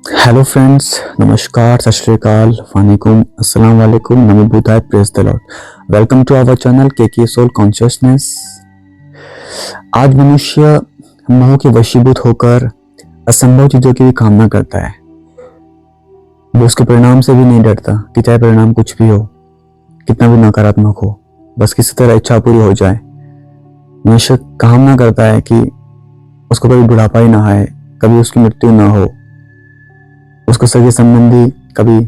Hello friends, नमस्कार, सत श्री अकाल, वालेकुम, अस्सलाम वालेकुम, नमो बुद्धाय, praise the lord. Welcome to our channel के सोल कॉन्शियसनेस। आज मनुष्य मोह के वशीभूत होकर असंभव चीजों की भी कामना करता है। वो उसके परिणाम से भी नहीं डरता कि चाहे परिणाम कुछ भी हो, कितना भी नकारात्मक हो, बस किसी तरह इच्छा पूरी हो जाए। मनुष्य कामना करता है कि उसको कभी बुढ़ापा ही ना आए, कभी उसकी मृत्यु ना हो, उसको सगे संबंधी कभी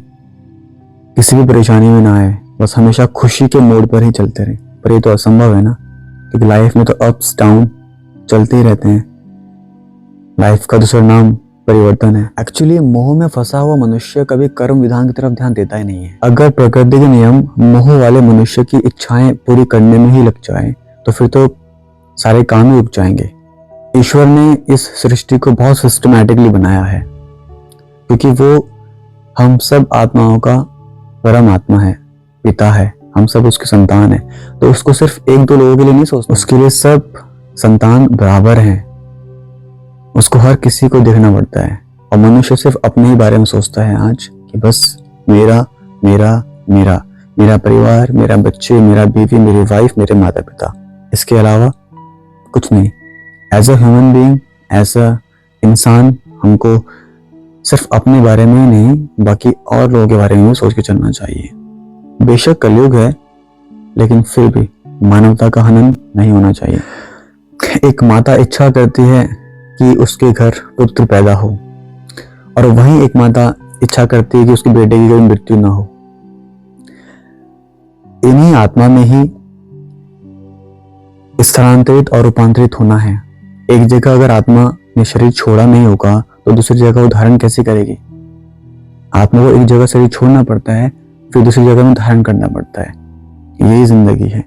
किसी भी परेशानी में ना आए, बस हमेशा खुशी के मोड पर ही चलते रहे। पर ये तो असंभव है ना, क्योंकि लाइफ में तो अप्स डाउन चलते ही रहते हैं। लाइफ का दूसरा नाम परिवर्तन है। एक्चुअली मोह में फंसा हुआ मनुष्य कभी कर्म विधान की तरफ ध्यान देता ही नहीं है। अगर प्रकृति के नियम मोह वाले मनुष्य की इच्छाएं पूरी करने में ही लग जाए तो फिर तो सारे काम ही रुक जाएंगे। ईश्वर ने इस सृष्टि को बहुत सिस्टमैटिकली बनाया है, क्योंकि वो हम सब आत्माओं का परम आत्मा है, पिता है, हम सब उसके संतान हैं। तो उसको सिर्फ एक दो लोगों के लिए नहीं सोचना, उसके लिए सब संतान बराबर हैं। उसको हर किसी को देखना पड़ता है, और मनुष्य सिर्फ अपने ही बारे में सोचता है आज कि बस मेरा मेरा मेरा मेरा परिवार, मेरा बच्चे, मेरा बीवी, मेरी वाइफ, मेरे माता पिता, इसके अलावा कुछ नहीं। As a human being, as a इंसान, हमको सिर्फ अपने बारे में ही नहीं, बाकी और लोगों के बारे में भी सोच के चलना चाहिए। बेशक कलयुग है, लेकिन फिर भी मानवता का हनन नहीं होना चाहिए। एक माता इच्छा करती है कि उसके घर पुत्र पैदा हो, और वहीं एक माता इच्छा करती है कि उसके बेटे की कोई मृत्यु ना हो। इन्हीं आत्मा में ही स्थानांतरित और रूपांतरित होना है। एक जगह अगर आत्मा ने शरीर छोड़ा नहीं होगा तो दूसरी जगह वो धारण कैसे करेगी? आत्मा को एक जगह शरीर छोड़ना पड़ता है, फिर दूसरी जगह में धारण करना पड़ता है। यही जिंदगी है।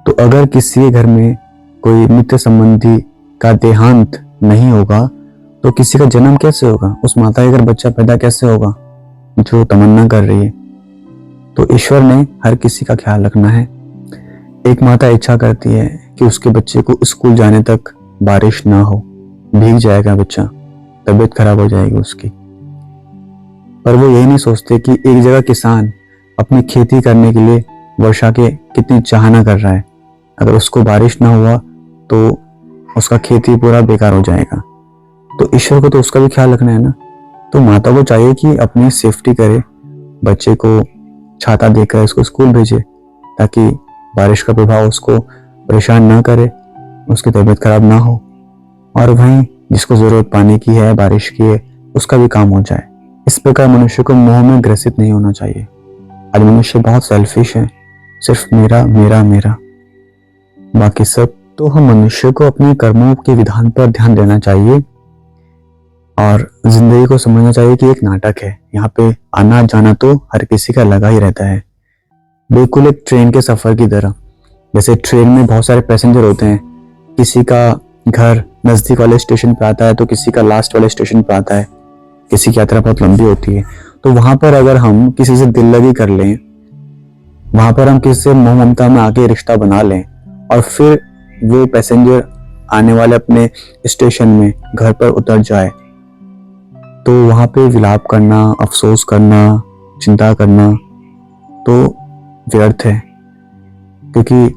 तो अगर किसी के घर में कोई मित्र संबंधी का देहांत नहीं होगा तो किसी का जन्म कैसे होगा? उस माता के घर बच्चा पैदा कैसे होगा जो तमन्ना कर रही है? तो ईश्वर ने हर किसी का ख्याल रखना है। एक माता इच्छा करती है कि उसके बच्चे को स्कूल जाने तक बारिश ना हो, भीग जाएगा बच्चा, तबीयत खराब हो जाएगी उसकी। पर वो यही नहीं सोचते कि एक जगह किसान अपनी खेती करने के लिए वर्षा के कितनी चाहना कर रहा है, अगर उसको बारिश ना हुआ तो उसका खेती पूरा बेकार हो जाएगा। तो ईश्वर को तो उसका भी ख्याल रखना है ना। तो माता को चाहिए कि अपनी सेफ्टी करे, बच्चे को छाता देकर उसको स्कूल भेजे, ताकि बारिश का प्रभाव उसको परेशान ना करे, उसकी तबीयत खराब ना हो, और वहीं जिसको जरूरत पानी की है, बारिश की है, उसका भी काम हो जाए। इस प्रकार मनुष्य को मोह में ग्रसित नहीं होना चाहिए। आज मनुष्य बहुत सेल्फिश है, सिर्फ मेरा मेरा मेरा, बाकी सब। तो हम मनुष्य को अपने कर्मों के विधान पर ध्यान देना चाहिए और जिंदगी को समझना चाहिए कि एक नाटक है। यहाँ पे आना जाना तो हर किसी का लगा ही रहता है, बिल्कुल एक ट्रेन के सफर की तरह। जैसे ट्रेन में बहुत सारे पैसेंजर होते हैं, किसी का घर नजदीक वाले स्टेशन पे आता है तो किसी का लास्ट वाले स्टेशन पे आता है, किसी की यात्रा बहुत लंबी होती है। तो वहां पर अगर हम किसी से दिल लगी कर लें, वहां पर हम किसी से मोह ममता में आके रिश्ता बना लें, और फिर वो पैसेंजर आने वाले अपने स्टेशन में घर पर उतर जाए, तो वहां पे विलाप करना, अफसोस करना, चिंता करना तो व्यर्थ है। क्योंकि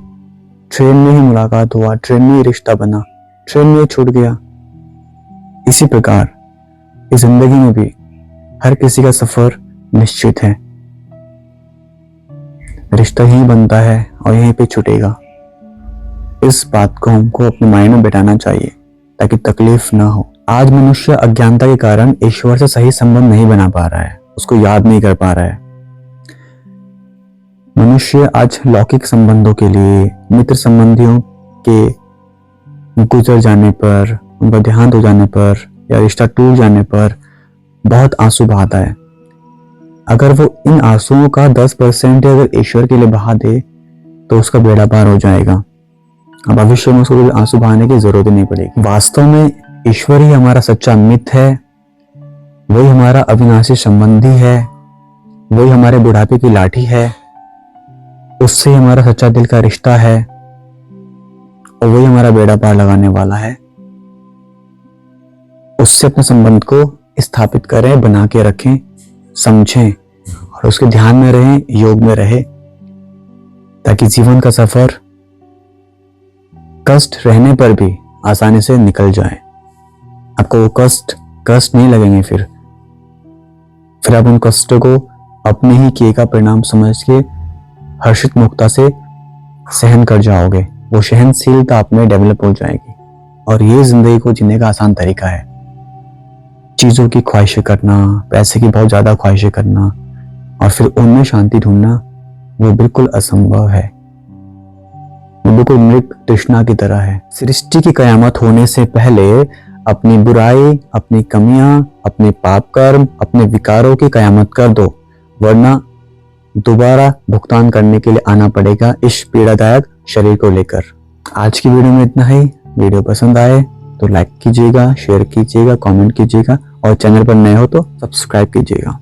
ट्रेन में ही मुलाकात हुआ, ट्रेन में ही रिश्ता बना, ट्रेन में ही छूट गया। इसी प्रकार इस जिंदगी में भी हर किसी का सफर निश्चित है, रिश्ता ही बनता है और यहीं पे छूटेगा। इस बात को हमको अपने माइंड में बैठाना चाहिए ताकि तकलीफ ना हो। आज मनुष्य अज्ञानता के कारण ईश्वर से सही संबंध नहीं बना पा रहा है, उसको याद नहीं कर पा रहा है। मनुष्य आज लौकिक संबंधों के लिए, मित्र संबंधियों के गुजर जाने पर, उनका देहांत हो जाने पर या रिश्ता टूट जाने पर बहुत आंसू बहाता है। अगर वो इन आंसुओं का 10% अगर ईश्वर के लिए बहा दे तो उसका बेड़ा पार हो जाएगा, भविष्य में उसको आंसू बहाने की जरूरत नहीं पड़ेगी। वास्तव में ईश्वर ही हमारा सच्चा मित्र है, वही हमारा अविनाशी संबंधी है, वही हमारे बुढ़ापे की लाठी है, उससे हमारा सच्चा दिल का रिश्ता है, और वही हमारा बेड़ा पार लगाने वाला है। उससे अपने संबंध को स्थापित करें, बना के रखें, समझें और उसके ध्यान में रहें, योग में रहे, ताकि जीवन का सफर कष्ट रहने पर भी आसानी से निकल जाए। आपको वो कष्ट नहीं लगेंगे। फिर आप उन कष्टों को अपने ही किए का परिणाम समझ के हर्षित मुक्ता से सहन कर जाओगे। वो सहनशीलता आप में डेवलप हो जाएगी और ये जिंदगी को जीने का आसान तरीका है। चीजों की ख्वाहिशें करना, पैसे की बहुत ज्यादा ख्वाहिशें करना और फिर उनमें शांति ढूंढना, वो बिल्कुल असंभव है। वो बिल्कुल मृग तृष्णा की तरह है। सृष्टि की कयामत होने से पहले अपनी बुराई, अपनी कमियां, अपने पाप कर्म, अपने विकारों की कयामत कर दो, वरना दोबारा भुगतान करने के लिए आना पड़ेगा इस पीड़ादायक शरीर को लेकर। आज की वीडियो में इतना ही। वीडियो पसंद आए तो लाइक कीजिएगा, शेयर कीजिएगा, कमेंट कीजिएगा और चैनल पर नए हो तो सब्सक्राइब कीजिएगा।